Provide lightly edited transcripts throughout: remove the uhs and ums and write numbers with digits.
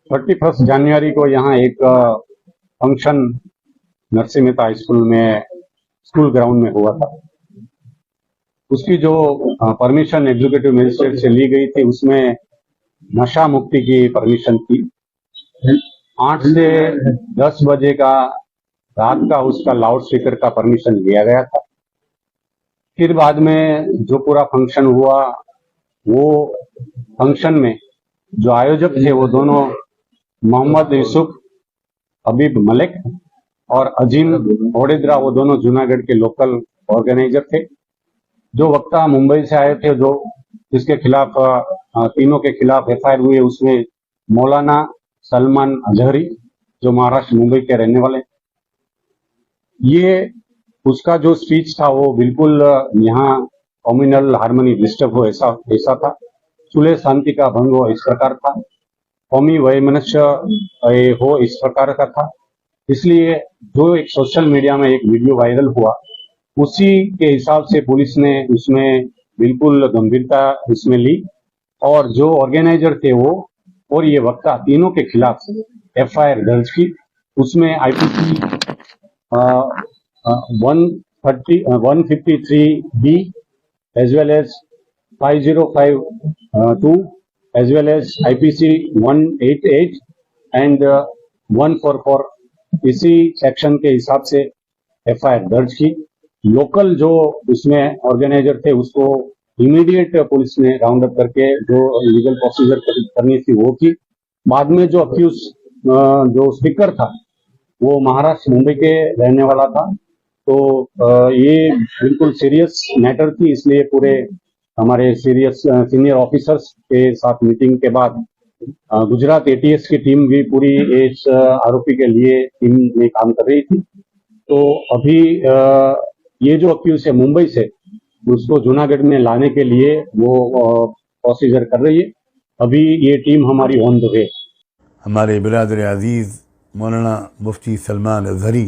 31 जनवरी को यहाँ एक function Narsinh Mehta high school में स्कूल ग्राउंड में हुआ था। उसकी जो परमिशन एग्जीक्यूटिव मजिस्ट्रेट से ली गई थी उसमें नशा मुक्ति की परमिशन थी। 8 से 10 बजे का रात का उसका लाउड स्पीकर का परमिशन लिया गया था। फिर बाद में जो पूरा फंक्शन हुआ वो फंक्शन में जो आयोजक थे वो दोनों मोहम्मद यूसुफ हबीब मलिक और अजीम ओडेद्रा, वो दोनों जूनागढ़ के लोकल ऑर्गेनाइजर थे। जो वक्ता मुंबई से आए थे, जो जिसके खिलाफ तीनों के खिलाफ एफआईआर हुई है, उसमें मौलाना सलमान अजहरी जो महाराष्ट्र मुंबई के रहने वाले, ये उसका जो स्पीच था वो बिल्कुल यहाँ कम्युनल हार्मनी डिस्टर्ब हो ऐसा था, सुलह शांति का भंग हो इस प्रकार था, कौमी वैमनस्य हो इस प्रकार का था। इसलिए जो एक सोशल मीडिया में एक वीडियो वायरल हुआ उसी के हिसाब से पुलिस ने उसमें बिल्कुल गंभीरता इसमें ली और जो ऑर्गेनाइजर थे वो और ये वक्ता तीनों के खिलाफ एफआईआर दर्ज की। उसमें IPC 153B as well as 5052 as well as IPC 188 and 144 इसी सेक्शन के हिसाब से एफआईआर दर्ज की। लोकल जो उसमें ऑर्गेनाइजर थे उसको इमीडिएट पुलिस ने राउंड अप करके जो लीगल प्रोसीजर करनी थी वो की। बाद में जो अक्यूज जो स्पीकर था वो महाराष्ट्र मुंबई के रहने वाला था, तो ये बिल्कुल सीरियस मैटर थी, इसलिए पूरे हमारे सीनियर ऑफिसर्स के साथ मीटिंग के बाद गुजरात एटीएस की टीम भी पूरी इस आरोपी के लिए टीम में काम कर रही थी। तो अभी ये जो अक्यूज है मुंबई से, उसको जूनागढ़ में लाने के लिए वो प्रोसीजर कर रही है। अभी ये टीम हमारी ऑन द वे। हमारे बिरादर अजीज मौलाना मुफ्ती सलमान अजहरी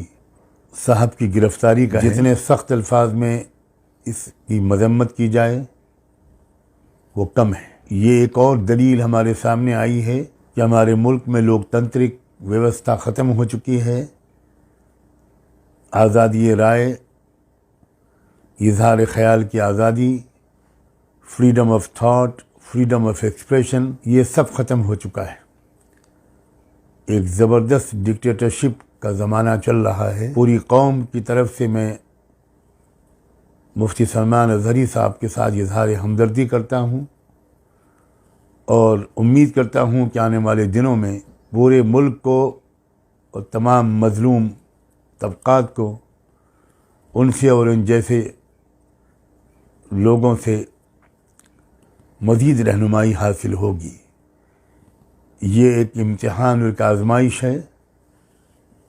साहब की गिरफ्तारी का जितने सख्त अल्फाज में इसकी मजम्मत की जाए वो कम है। ये एक और दलील हमारे सामने आई है कि हमारे मुल्क में लोकतांत्रिक व्यवस्था ख़त्म हो चुकी है। आज़ादी राय, इजहार ख्याल की आज़ादी, freedom of thought, freedom of expression, ये सब ख़त्म हो चुका है। एक ज़बरदस्त डिक्टेटरशिप का ज़माना चल रहा है। पूरी कौम की तरफ से मैं मुफ्ती सलमान अजहरी साहब के साथ इजहार हमदर्दी करता हूँ और उम्मीद करता हूँ कि आने वाले दिनों में पूरे मुल्क को और तमाम मज़लूम तबक़ात को उनसे और उन जैसे लोगों से मज़ीद रहनुमाई हासिल होगी। ये एक इम्तिहान और एक आज़माइश है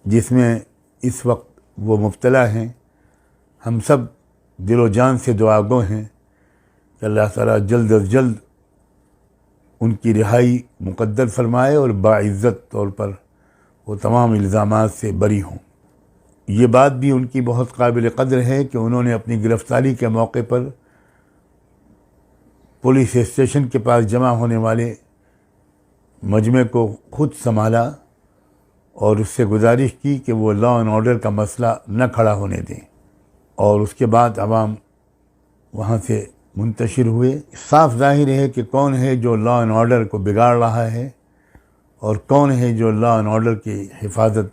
जिसमें इस वक्त वो मुब्तला हैं। हम सब दिलो जान से दुआगो हैं कि अल्लाह ताला जल्द अज जल्द उनकी रिहाई मुक़द्दर फरमाए और बाइज़्ज़त तौर पर वो तमाम इल्ज़ामात से बरी हों। ये बात भी उनकी बहुत काबिल क़द्र है कि उन्होंने अपनी गिरफ़्तारी के मौके पर पुलिस स्टेशन के पास जमा होने वाले मजमे को खुद संभाला और उससे गुजारिश की कि वो लॉ एंड ऑर्डर का मसला न खड़ा होने दें, और उसके बाद अवाम वहाँ से मुंतशिर हुए। साफ जाहिर है कि कौन है जो लॉ एंड ऑर्डर को बिगाड़ रहा है और कौन है जो लॉ एंड ऑर्डर की हिफाजत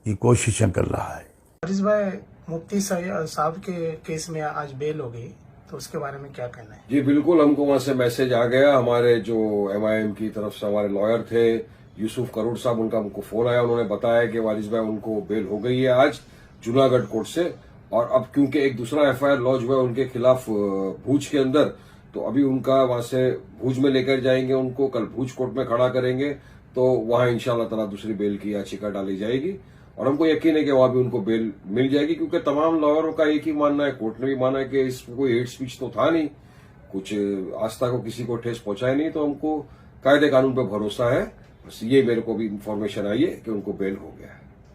की कोशिशें कर रहा है। वारिस भाई, मुफ्ती साहब के केस में आज बेल हो गई, तो उसके बारे में क्या कहना है? जी बिल्कुल, हमको वहाँ से मैसेज आ गया। हमारे जो MIM की तरफ से हमारे लॉयर थे यूसुफ करूर साहब, उनका हमको फोन आया। उन्होंने बताया कि वारिस भाई उनको बेल हो गई है आज जूनागढ़ कोर्ट से, और अब क्योंकि एक दूसरा FIR लॉन्च हुआ उनके खिलाफ भूज के अंदर, तो अभी उनका वहां से भूज में लेकर जाएंगे, उनको कल भूज कोर्ट में खड़ा करेंगे, तो वहां इंशाल्लाह ताला दूसरी बेल की याचिका डाली जाएगी और हमको यकीन है कि वहां भी उनको बेल मिल जाएगी, क्योंकि तमाम लॉयरों का एक ही मानना है, कोर्ट ने भी माना है कि इसमें कोई हेट स्पीच तो था नहीं, कुछ आस्था को किसी को ठेस पहुंचाए नहीं, तो हमको कायदे कानून पर भरोसा है। बस ये मेरे को भी इंफॉर्मेशन आई है कि उनको बेल हो गया है।